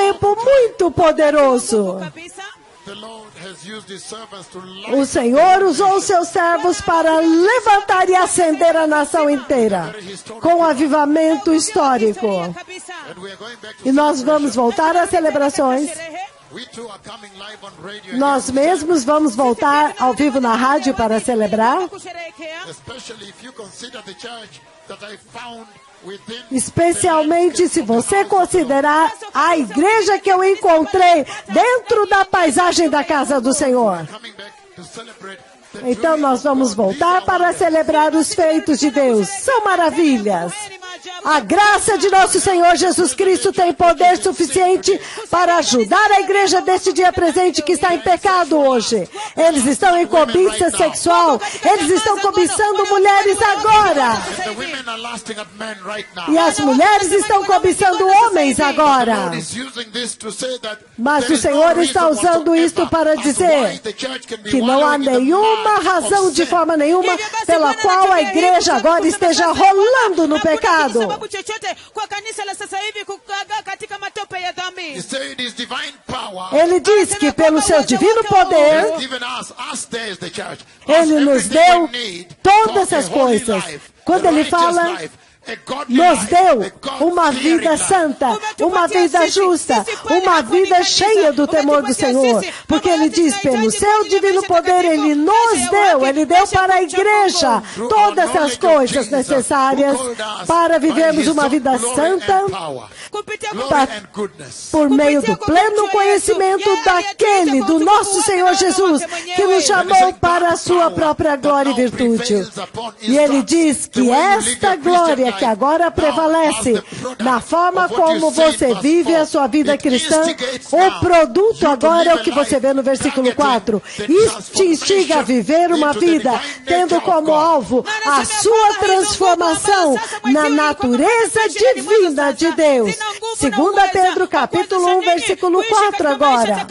tempo muito poderoso. O Senhor usou seus servos para levantar e acender a nação inteira com avivamento histórico. E nós vamos voltar às celebrações. Nós mesmos vamos voltar ao vivo na rádio para celebrar. Especialmente se você considerar a igreja que eu encontrei dentro da paisagem da casa do Senhor. Então nós vamos voltar para celebrar os feitos de Deus. São maravilhas. A graça de nosso Senhor Jesus Cristo tem poder suficiente para ajudar a igreja deste dia presente que está em pecado hoje. Eles estão em cobiça sexual. Eles estão cobiçando mulheres agora. E as mulheres estão cobiçando homens agora. Mas o Senhor está usando isto para dizer que não há nenhuma razão, de forma nenhuma, pela qual a igreja agora esteja rolando no pecado. Ele diz que pelo seu divino poder, Ele nos deu todas essas coisas. Quando Ele fala, nos deu uma vida santa, uma vida justa, uma vida cheia do temor do Senhor. Porque Ele diz, pelo seu divino poder, Ele nos deu, Ele deu para a igreja todas as coisas necessárias para vivermos uma vida santa, por meio do pleno conhecimento daquele, do nosso Senhor Jesus, que nos chamou para a sua própria glória e virtude. E Ele diz que esta glória que agora prevalece na forma como você vive a sua vida cristã, o produto agora é o que você vê no versículo 4. Isso te instiga a viver uma vida tendo como alvo a sua transformação na natureza divina de Deus. 2 Pedro capítulo 1, versículo 4 agora.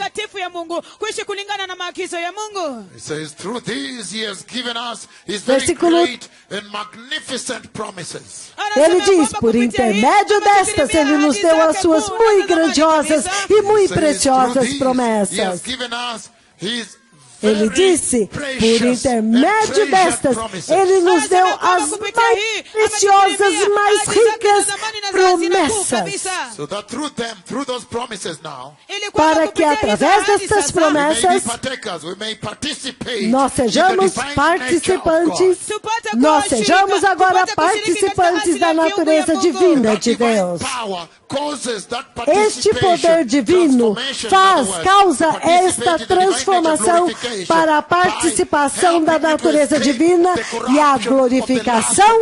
Versículo Ele diz, por intermédio destas, Ele nos deu as suas muito grandiosas e muito preciosas promessas. Ele disse, por intermédio destas, Ele nos deu as mais preciosas, mais ricas promessas. Para que através destas promessas, nós sejamos participantes, nós sejamos agora participantes da natureza divina de Deus. Este poder divino causa esta transformação para a participação da natureza divina e a glorificação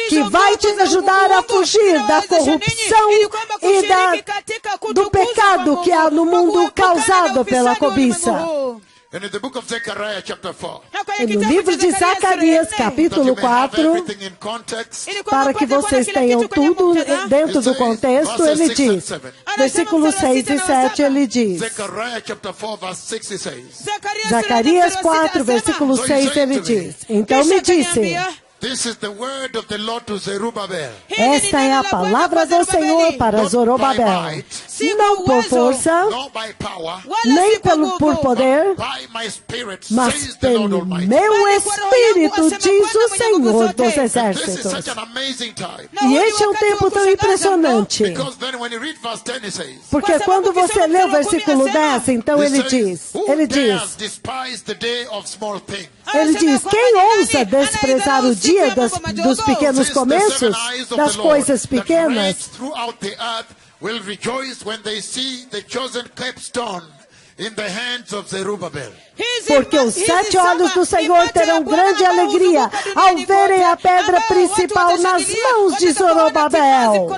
que vai te ajudar a fugir da corrupção e do pecado que há no mundo causado pela cobiça. E no livro de Zacarias, capítulo 4, para que vocês tenham tudo dentro do contexto, ele diz, versículos 6 e 7, ele diz, Zacarias 4, versículo 6, ele diz, então me disse, esta é a palavra do Senhor para Zorobabel. Não por força, nem por poder, mas pelo meu Espírito, diz o Senhor dos Exércitos. E este é um tempo tão impressionante. Porque quando você lê o versículo 10, então ele diz, quem ousa desprezar o dia dos pequenos começos, das coisas pequenas? Will rejoice when they see the chosen capstone in the hands of Zerubbabel. Porque os 7 olhos do Senhor terão grande alegria ao verem a pedra principal nas mãos de Zorobabel.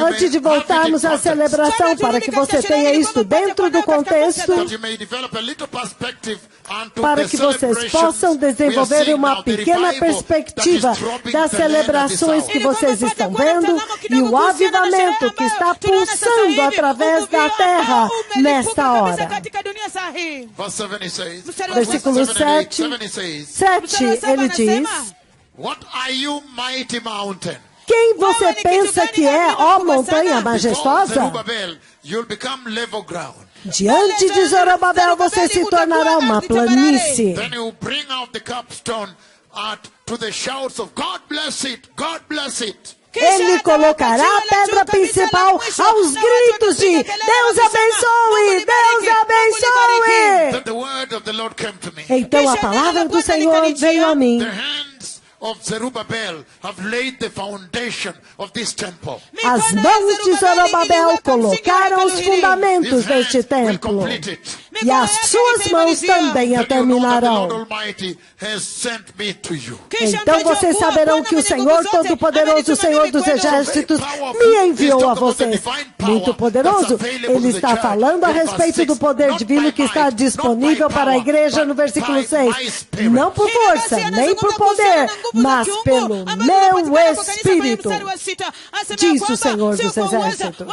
Antes de voltarmos à celebração, para que você tenha isto dentro do contexto, para que vocês possam desenvolver uma pequena perspectiva das celebrações que vocês estão vendo e o avivamento que está pulsando através da terra nesta hora. Versículo 7, ele diz, What are you, mighty mountain? Quem você pensa que é, ó montanha Before majestosa? Zerubbabel, you'll become level ground. Diante de Zorobabel você se tornará uma planície. Then you bring out the capstone to the shouts of God bless it, God bless it. Ele colocará a pedra principal aos gritos de Deus abençoe, Deus abençoe. Then the word of the Lord came to me. Então a palavra do Senhor veio a mim. The hands of Zerubbabel have laid the foundation of this temple. As mãos de Zorobabel colocaram os fundamentos His hands deste will templo. complete it. E as suas mãos também a Then you know that the terminarão. Lord Almighty has sent me to you. Então vocês saberão que o Senhor Todo-Poderoso, o Senhor dos Exércitos, me enviou a vocês. Muito poderoso. Ele está falando a respeito do poder divino que está disponível para a igreja no versículo 6. Não por força, nem por poder, mas pelo meu Espírito, diz o Senhor dos Exércitos.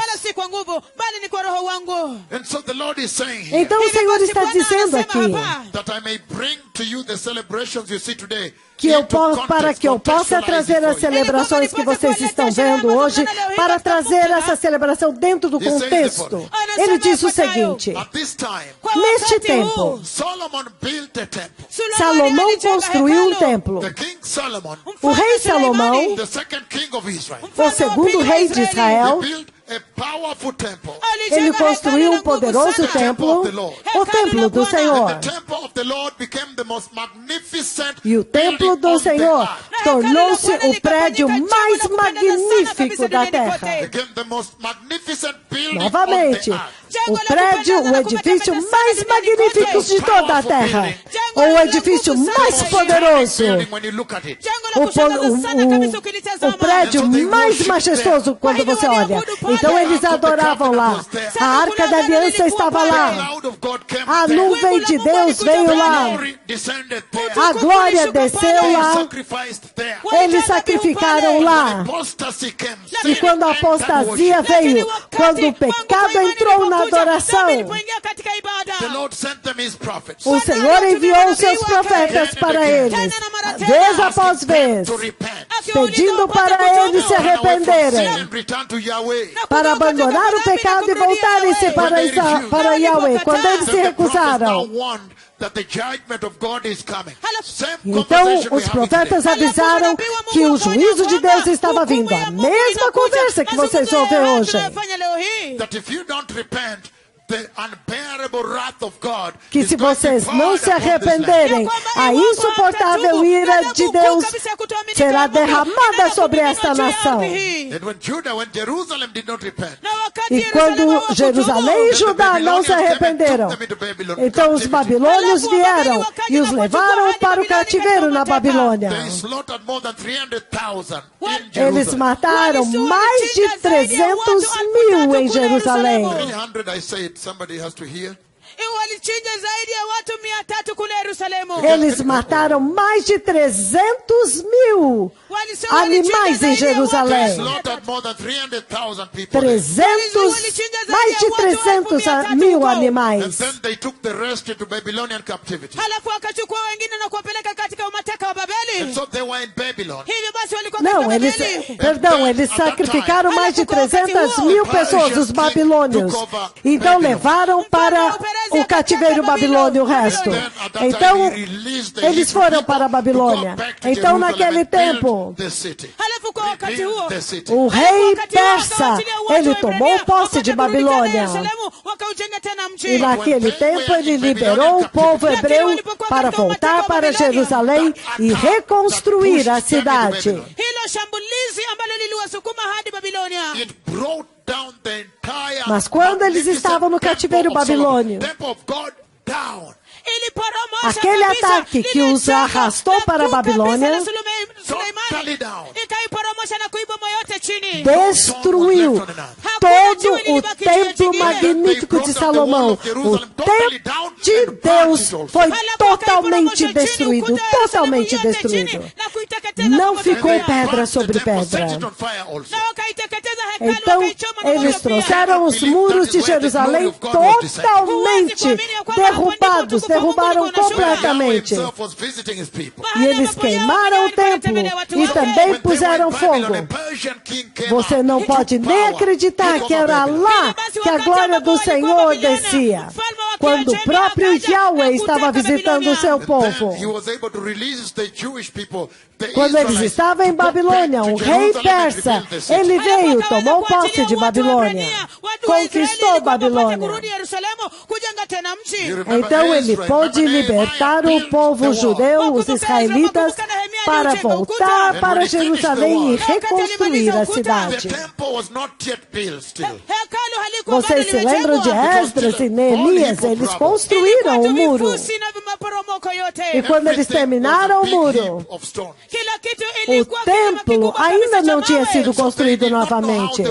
And so the Lord is saying Então o Senhor está dizendo aqui that I may bring to you the celebrations you see today. para que eu possa trazer as celebrações que vocês estão vendo hoje, para trazer essa celebração dentro do contexto. Ele diz o seguinte: At this time, neste tempo, Solomon built a temple. Salomão construiu um templo. The King Solomon, O rei Salomão, the second king of Israel, o segundo rei de Israel, built a powerful temple. ele construiu um poderoso templo, o templo do Senhor. The temple of the Lord became the most magnificent E o templo building do on the Senhor earth. tornou-se o prédio mais magnífico da terra. Became the most magnificent building Novamente, on the earth. o prédio, o edifício mais magnífico de toda a terra. Ou o edifício mais poderoso. When you look at it. O prédio mais majestoso quando você olha. Então eles adoravam lá. A Arca da Aliança estava lá. Cloud of God came A there. nuvem de Deus veio lá. Glory descended there. A glória desceu They lá. sacrificed there. Eles sacrificaram lá. Apostasy came. E quando a apostasia veio, quando o pecado entrou na adoração, The Lord sent them his prophets. o Senhor enviou seus profetas para eles, vez após vez, To repent. pedindo para eles se arrependerem, And return to Yahweh. para abandonar o pecado e voltarem-se para Yahweh. Quando eles se Then the prophets now recusaram, warned that the judgment of God is coming. Same então conversation we os have profetas today. avisaram que o juízo de Deus estava vindo. A mesma conversa que vocês ouvem hoje. That if you don't repent, the unbearable wrath of God Que is se going to vocês pour não se upon this land. arrependerem, a insuportável ira de Deus será derramada sobre esta nação. And when Jerusalem did not repent, E quando Jerusalém e Judá não se arrependeram, então os babilônios vieram e os levaram para o cativeiro na Babilônia. they slaughtered more than 300,000 in Eles Jerusalem. mataram mais de 300 mil em Jerusalém. 300, I said, somebody has to hear. Eles mataram mais de 300 mil animais em Jerusalém. Slaughtered more than 300,000 people. 300, mais de 300 mil And animais. then they took the rest into Babylonian captivity. And so they were in Babylon. Não, eles sacrificaram mais de 300 mil pessoas, os babilônios. Então levaram para o cativeiro babilônio o resto. Então, eles foram para a Babilônia. Então, naquele tempo, o rei persa, ele tomou posse de Babilônia. E naquele tempo, ele liberou o povo hebreu para voltar para Jerusalém e reconstruir a cidade. It brought down the entire Mas quando eles estavam no cativeiro babilônio, temple of God down. aquele ataque que os arrastou para a Babilônia Totally down. destruiu todo o templo magnífico de Salomão. O templo de Deus foi totalmente destruído, totalmente destruído. Não ficou pedra sobre pedra. Então, eles trouxeram os muros de Jerusalém totalmente derrubados, derrubaram completamente. E eles queimaram o templo e também puseram fogo. Você não pode nem acreditar que era lá que a glória do Senhor descia, quando o próprio Yahweh estava visitando o seu povo. Quando eles estavam em Babilônia, um rei persa, ele veio, tomou posse de Babilônia, conquistou Babilônia. Então ele pôde libertar o povo judeu, os israelitas, para voltar para Jerusalém e reconstruir a cidade. Vocês se lembram de Esdras e Neemias? Eles construíram o muro. E quando eles terminaram o muro, o templo ainda não tinha sido construído novamente.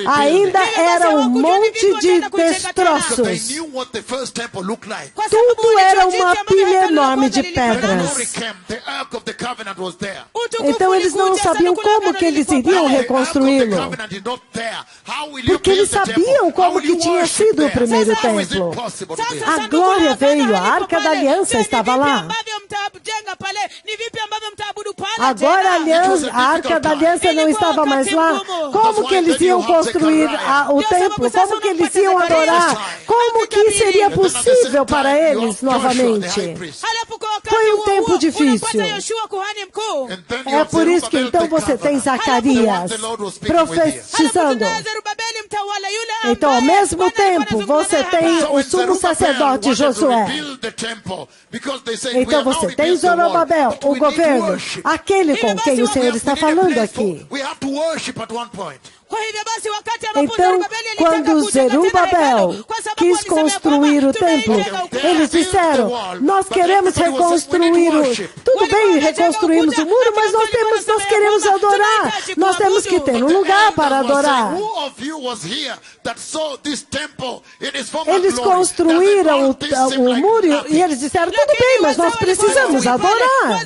Ainda era um monte de destroços. Tudo era uma pilha enorme de pedras. Então eles não sabiam como que eles iriam reconstruí-lo. Porque eles sabiam como que tinha sido o primeiro templo. A glória veio, a Arca da Aliança estava lá. Agora a Arca da Aliança não estava mais lá. Como que eles iam construir o templo? Como que eles iam adorar? Como que seria possível para eles novamente? Foi um tempo difícil. É por isso que então você tem Zacarias profetizando. Então, ao mesmo tempo, você tem o sumo sacerdote Josué. Então, você tem Zorobabel, o governo, aquele com quem o Senhor está falando aqui. Então, quando Zerubabel quis construir o templo, eles disseram, nós queremos reconstruir tudo bem, reconstruímos o muro, mas nós queremos adorar. Nós temos que ter um lugar para adorar. Eles construíram o muro e eles disseram, tudo bem, mas nós precisamos adorar.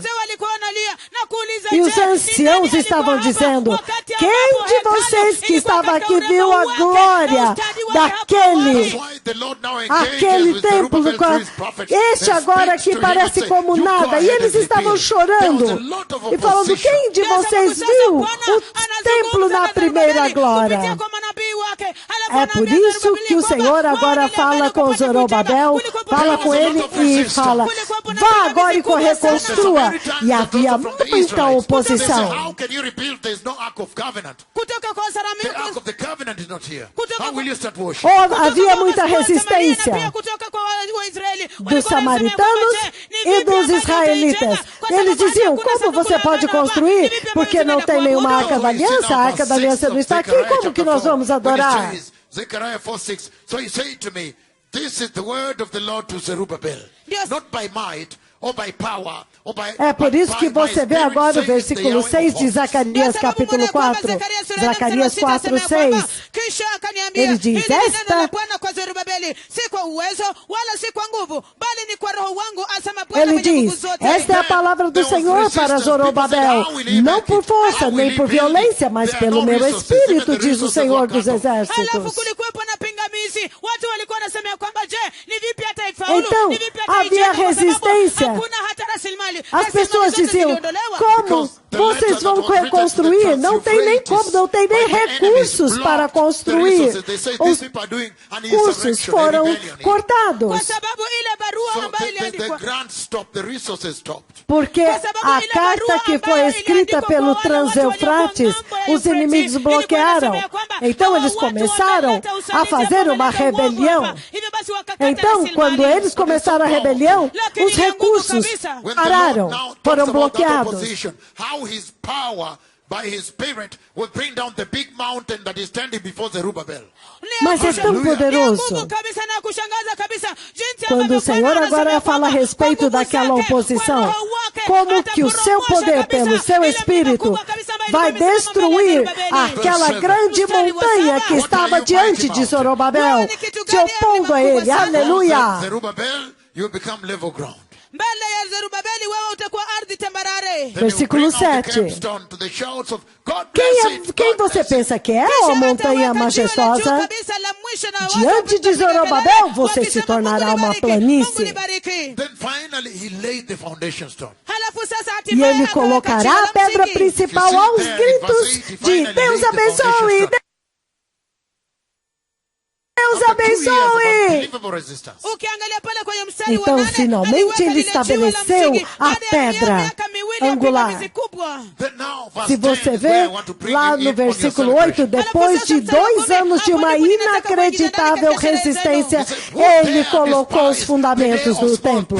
E os anciãos estavam dizendo, quem de vocês que estava aqui viu a glória daquele templo, este agora aqui parece como nada. E eles estavam chorando e falando, quem de vocês viu o templo na primeira glória? É por isso que o Senhor agora fala com Zorobabel, fala com ele e fala, vá agora e reconstrua. E havia muita oposição. Havia muita resistência dos samaritanos e dos israelitas. Eles diziam, como você pode construir? Porque não tem nenhuma Arca da Aliança, a Arca da Aliança não está aqui, como que nós vamos adorar? Zechariah 4:6. So he said to me, this is the word of the Lord to Zerubbabel, not by might or by power. É por isso que você vê agora o versículo 6 de Zacarias capítulo 4. Zacarias 4:6. Ele diz, ele diz, esta é a palavra do Senhor para Zorobabel, não por força, nem por violência, mas pelo meu espírito, diz o Senhor dos Exércitos. Então, havia resistência. As pessoas diziam, como vocês vão reconstruir? Não tem nem como, não tem nem recursos para construir. Os recursos foram cortados. Porque a carta que foi escrita pelo Transeufrates, os inimigos bloquearam. Então eles começaram a fazer uma rebelião. Então, quando eles começaram a rebelião, os recursos pararam, foram bloqueados. Mas é tão poderoso. Quando o Senhor agora fala a respeito daquela oposição, como que o seu poder pelo seu Espírito vai destruir aquela grande montanha que estava diante de Zorobabel, se opondo a ele. Aleluia! Versículo 7. Quem você pensa que é, ó montanha majestosa? Diante de Zorobabel, você se tornará uma planície. E ele colocará a pedra principal aos gritos de Deus abençoe! Deus abençoe! Então, finalmente, ele estabeleceu a pedra angular. Se você vê lá no versículo 8, depois de 2 anos de uma inacreditável resistência, ele colocou os fundamentos do templo.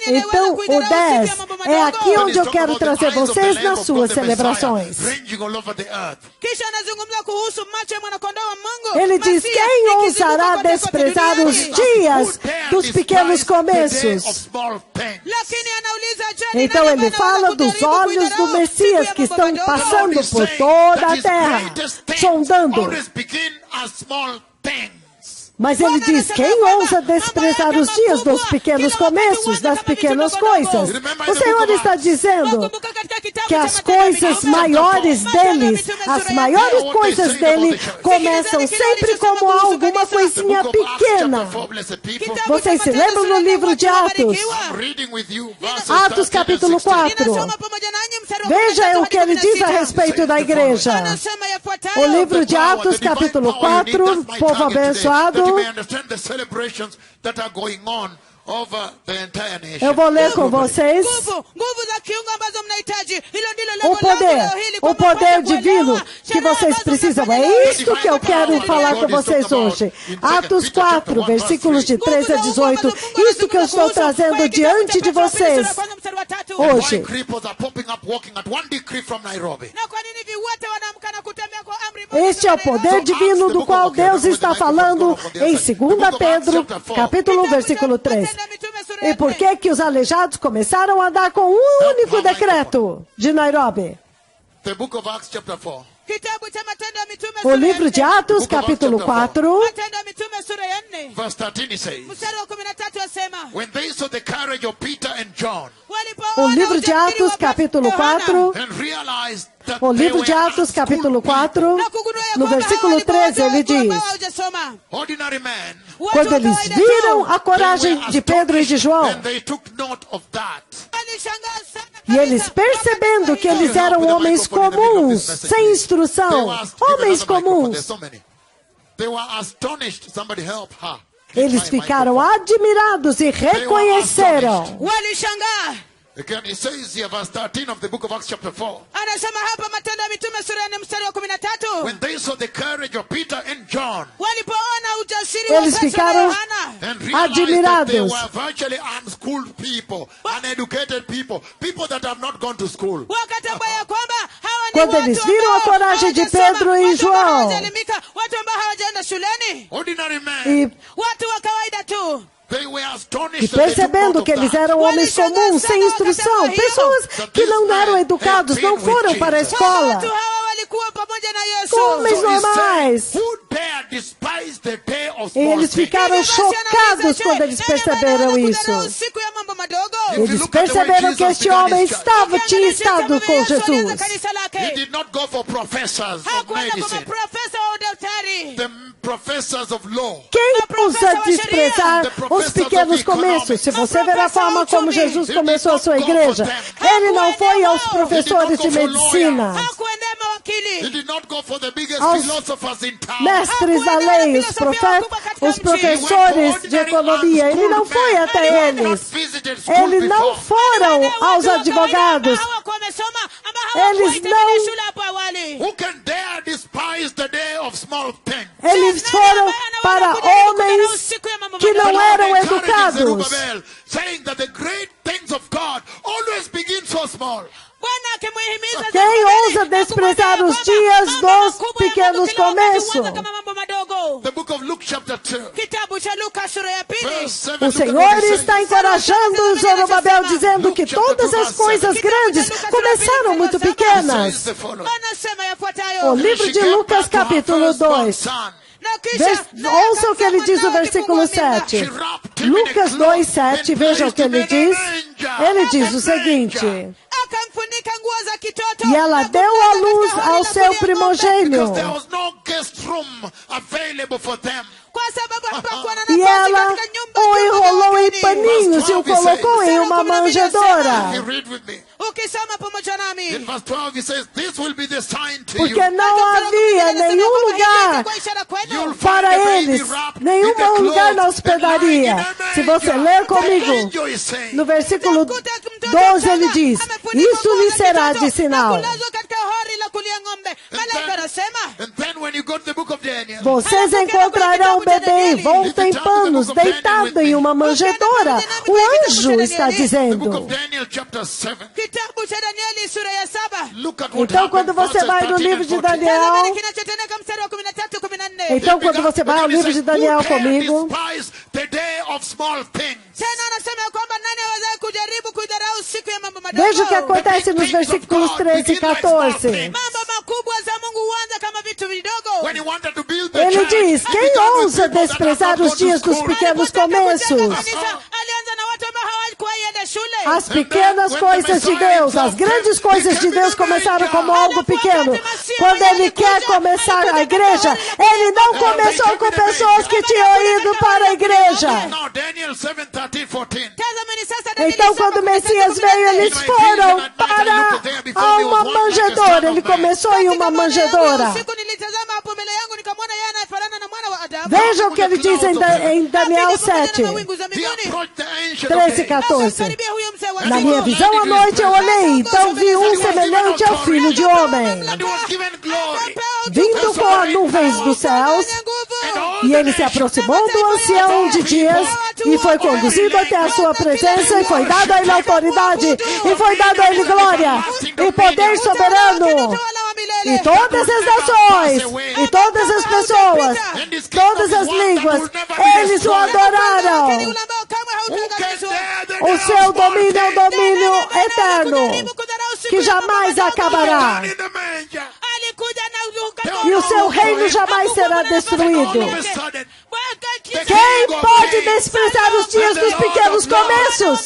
Então, o 10 é aqui onde eu quero trazer vocês nas suas celebrações. Ele diz: quem ousará desprezar os dias dos pequenos começos? Então, ele fala dos olhos do Messias que estão passando por toda a terra, sondando. Mas ele diz: quem ousa desprezar os dias dos pequenos começos, das pequenas coisas? O Senhor está dizendo que as coisas maiores deles, as maiores coisas dele, começam sempre como alguma coisinha pequena. Vocês se lembram no livro de Atos? Atos capítulo 4. Veja o que ele diz a respeito da igreja. O livro de Atos capítulo 4, povo abençoado. Eu vou ler com vocês o poder divino que vocês precisam. É isso que eu quero falar com vocês hoje. Atos 4, versículos de 13 a 18. Isso que eu estou trazendo diante de vocês hoje. Este é o poder divino do qual Deus está falando em 2 Pedro, capítulo 1, versículo 3. E por que que os aleijados começaram a andar com um único decreto de Nairobi? O livro de Atos, capítulo 4, o livro de Atos, capítulo 4, o livro de Atos, capítulo 4, no versículo 13, ele diz: quando eles viram a coragem de Pedro e de João, e eles percebendo que eles eram homens comuns, sem instrução, homens comuns, eles ficaram admirados e reconheceram. Again, it says here, verse 13 of the book of Acts chapter 4. When they saw the courage of Peter and John, eles ficaram admirados. They were virtually unschooled people, uneducated people, people that have not gone to school. Quando eles viram a coragem de Pedro e João, Ordinary men. E percebendo que eles eram homens comuns, sem instrução, pessoas que não eram educados, não foram para a escola, homens normais. E eles ficaram chocados quando eles perceberam isso. Eles perceberam que este homem tinha estado com Jesus. Quem ousa desprezar os pequenos começos? Se você ver a forma como Jesus começou a sua igreja, ele não foi aos professores de medicina, aos mestres da lei, os professores de economia. Ele não foi até eles. Eles não foram aos advogados. Eles foram para homens que não eram educados. Quem ousa desprezar os dias dos pequenos começos? O Senhor está encorajando Zorobabel, dizendo que todas as coisas grandes começaram muito pequenas. O livro de Lucas, capítulo 2. Ouça o que ele diz no versículo 7. Lucas 2:7, veja o que ele diz. Ele diz o seguinte: e ela deu à luz ao seu primogênito. E ela o enrolou em paninhos e o colocou em uma manjedoura. Porque não havia nenhum lugar para eles, nenhum lugar na hospedaria. Se você ler comigo, no versículo 12 ele diz: isso lhe será de sinal. Vocês encontrarão o bebê envolto em panos, deitado em uma manjedoura. O anjo está dizendo. Então, quando você vai no livro de Daniel, comigo, veja o que acontece nos versículos 13 e 14. Ele diz: quem ousa desprezar os dias dos pequenos começos? As pequenas coisas de Deus, as grandes coisas de Deus começaram como algo pequeno. Quando Ele quer começar a igreja, Ele não começou com pessoas que tinham ido para a igreja. Então, quando o Messias veio, eles foram para uma manjedoura. Ele começou em uma manjedoura. Veja o que ele diz em Daniel 7, 13 e 14. Na minha visão à noite eu olhei, então vi um semelhante ao Filho de Homem, vindo com as nuvens dos céus, e ele se aproximou do ancião de dias, e foi conduzido até a sua presença, e foi dado a ele autoridade, e foi dado a ele glória, e poder soberano. E todas as nações, e todas as pessoas, todas as línguas, eles o adoraram. O seu domínio é um domínio eterno, que jamais acabará. E o seu reino jamais será destruído. Quem pode desprezar os dias dos pequenos começos?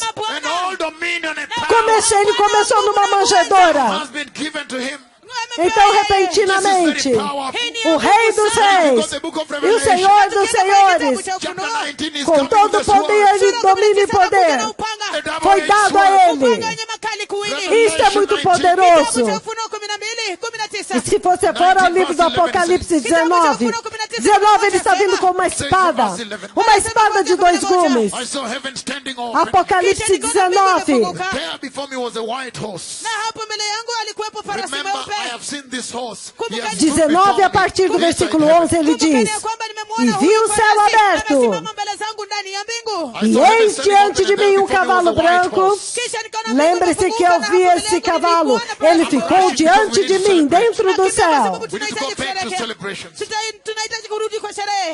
Ele começou numa manjedoura. Então, repentinamente, o Rei dos Reis e o Senhor dos Senhores, com todo o poder e domínio e poder, foi dado a Ele. Isso é muito poderoso. E se você for ao livro do Apocalipse 19, ele está vindo com uma espada de 2 gumes. Apocalipse 19. I have seen this horse. 19 a partir do versículo 11 ele diz: e vi o céu aberto, e eis diante de mim um cavalo branco. Lembre-se que eu vi esse cavalo, ele ficou diante de mim dentro do céu.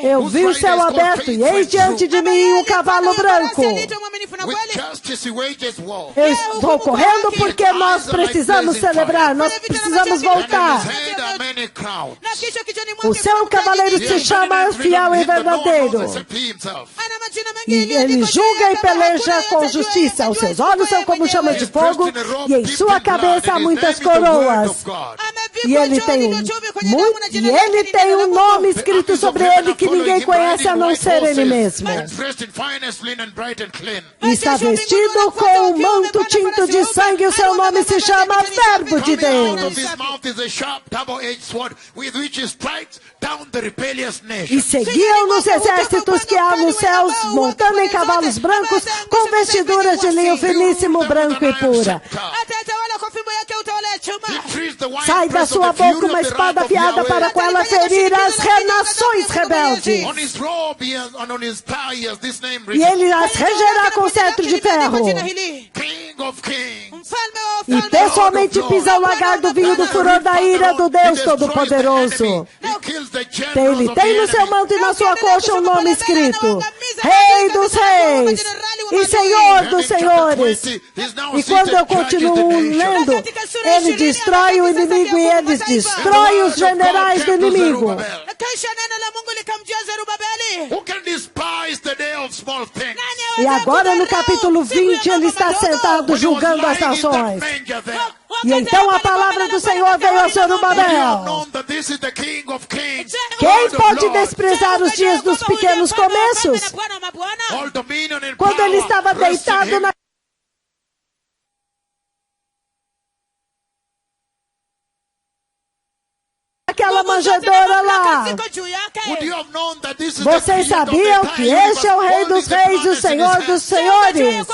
Eu vi o céu aberto, e eis diante de mim um cavalo branco. Eu estou correndo porque nós precisamos celebrar, nós precisamos voltar. O seu cavaleiro se chama Fiel e Verdadeiro. E ele julga e peleja com justiça. Os seus olhos são como chamas de fogo, e em sua cabeça há muitas coroas. E ele tem um nome escrito sobre ele que ninguém conhece a não ser ele mesmo. E está vestido com um manto tinto de sangue, o seu nome se chama Verbo de Deus. E seguiam nos exércitos que há nos céus, montando em cavalos brancos, com vestiduras de linho finíssimo, branco e pura. Sai da sua boca uma espada afiada para com ela ferir as nações rebeldes. E ele as regerá com cetro de ferro. E pessoalmente pisa o lagar do vinho do furor da ira do Deus Todo-Poderoso. Ele tem no seu manto e na sua coxa um nome escrito: Rei dos reis e Senhor dos senhores. E quando eu continuo lendo, ele destrói o inimigo e ele destrói os generais do inimigo. E agora no capítulo 20 ele está sentado julgando as nações. E então a palavra do Senhor veio a Zorobabel. Quem pode desprezar os dias dos pequenos começos? Quando ele estava deitado naquela manjedoura lá. Vocês sabiam que este é o Rei dos reis e o Senhor dos senhores?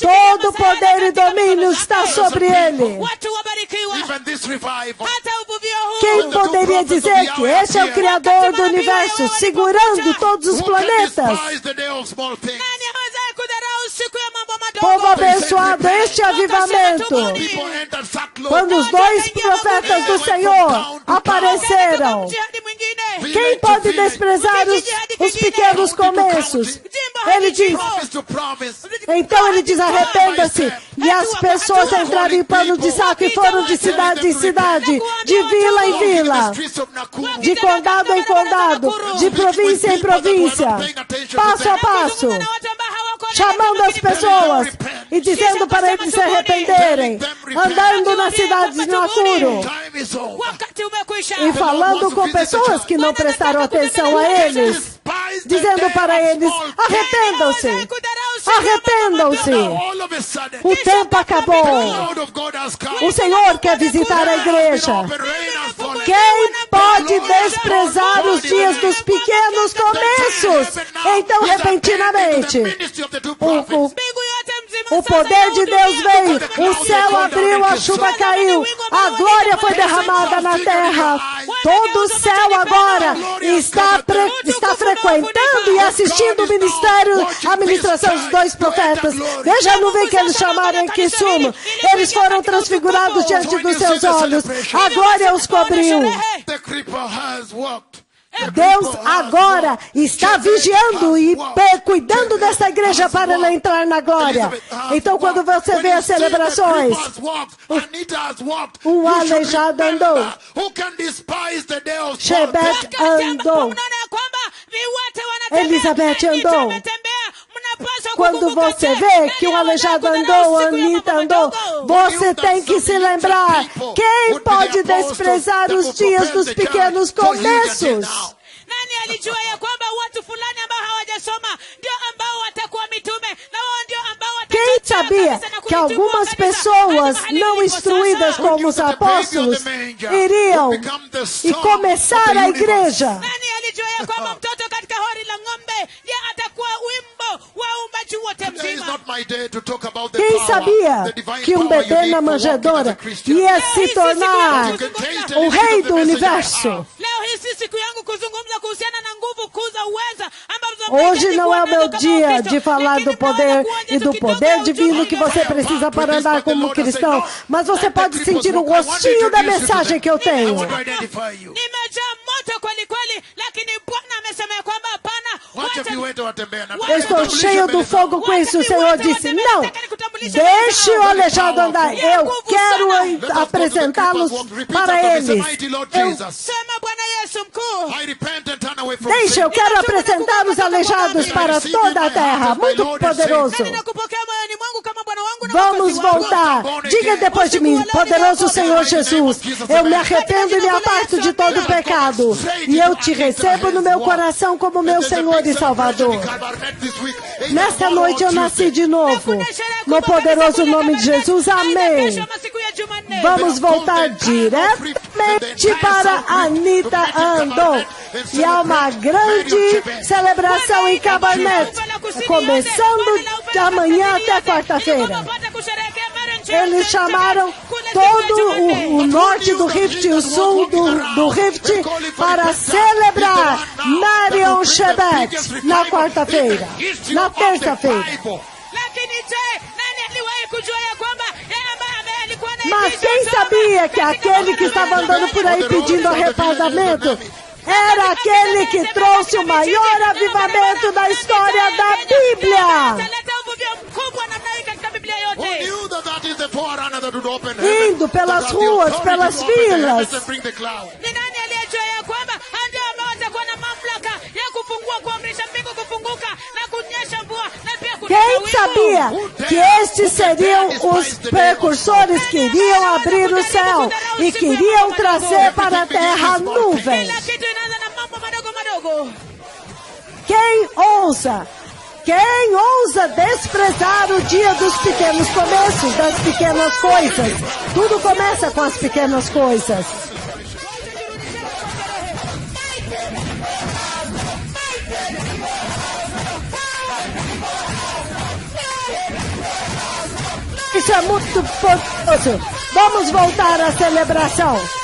Todo poder e domínio está sobre ele. Quem poderia dizer que este é o Criador do universo, segurando todos os planetas? Povo abençoado, este avivamento. Quando os dois profetas do Senhor apareceram, quem pode desprezar os pequenos começos? Ele diz, então ele diz, arrependa-se. E as pessoas entraram em pano de saco e foram de cidade em cidade, de vila em vila, de condado em condado, de província em província, passo a passo, chamando as pessoas e dizendo para eles se arrependerem, andando nas cidades de Nakuru e falando com pessoas que não prestaram atenção a eles, dizendo para eles, arrependam-se, arrependam-se, o tempo acabou, o Senhor quer visitar a igreja. Quem pode desprezar os dias dos pequenos começos? Então, repentinamente, o poder de Deus veio, o céu abriu, a chuva caiu, a glória foi derramada na terra. Todo o céu agora está frequentando e assistindo o ministério, a ministração dos dois profetas. Veja a nuvem que eles chamaram em Kisumu. Eles foram transfigurados diante dos seus olhos. A glória os cobriu. Deus agora está vigiando e cuidando dessa igreja para ela entrar na glória. Então, quando você vê as celebrações, um aleijado andou, Shebet andou, Elizabeth andou. Quando você vê que um aleijado andou, Anitta andou, você tem que se lembrar, quem pode desprezar os dias dos pequenos começos? Nani alijua ya kwamba watu fulani ambao hawajasoma ndio ambao watakuwa mitume na wao ndio ambao watakuwa. Quem sabia que algumas pessoas não instruídas como os apóstolos iriam e começar a igreja? Nani alijua ya kwamba mtoto katika hori la ng'ombe ndiye atakuwa wimbo wa uumbaji wote mzima? Quem sabia que um bebê na manjedoura ia se tornar o rei do universo? Hoje não é o meu dia de falar do poder e do poder divino que você precisa para andar como cristão, mas você pode sentir o gostinho da mensagem que eu tenho. Eu estou cheio do fogo com isso. O Senhor disse, não, deixe o aleijado andar. Eu quero apresentá-los para eles. Deixa, eu quero apresentar os aleijados para toda a terra. Muito poderoso. Vamos voltar. Diga depois de mim, poderoso Senhor Jesus, eu me arrependo e me aparto de todo pecado. E eu te recebo no meu coração como meu Senhor e Salvador. Nesta noite eu nasci de novo. No poderoso nome de Jesus, amém. Vamos voltar diretamente para Anitta andou. E há uma grande celebração em Cabernet, começando de amanhã até quarta-feira. Eles chamaram todo o norte do Rift e o sul do Rift para celebrar Marion Shebet na quarta-feira, na terça-feira. Mas quem sabia que aquele que estava andando por aí pedindo arrependimento era aquele que trouxe o maior avivamento da história da Bíblia. Indo pelas ruas, pelas filas. Quem sabia que estes seriam os precursores que iriam abrir o céu e queriam trazer para a terra nuvens? Quem ousa desprezar o dia dos pequenos começos, das pequenas coisas? Tudo começa com as pequenas coisas. Isso é muito poderoso. Vamos voltar à celebração.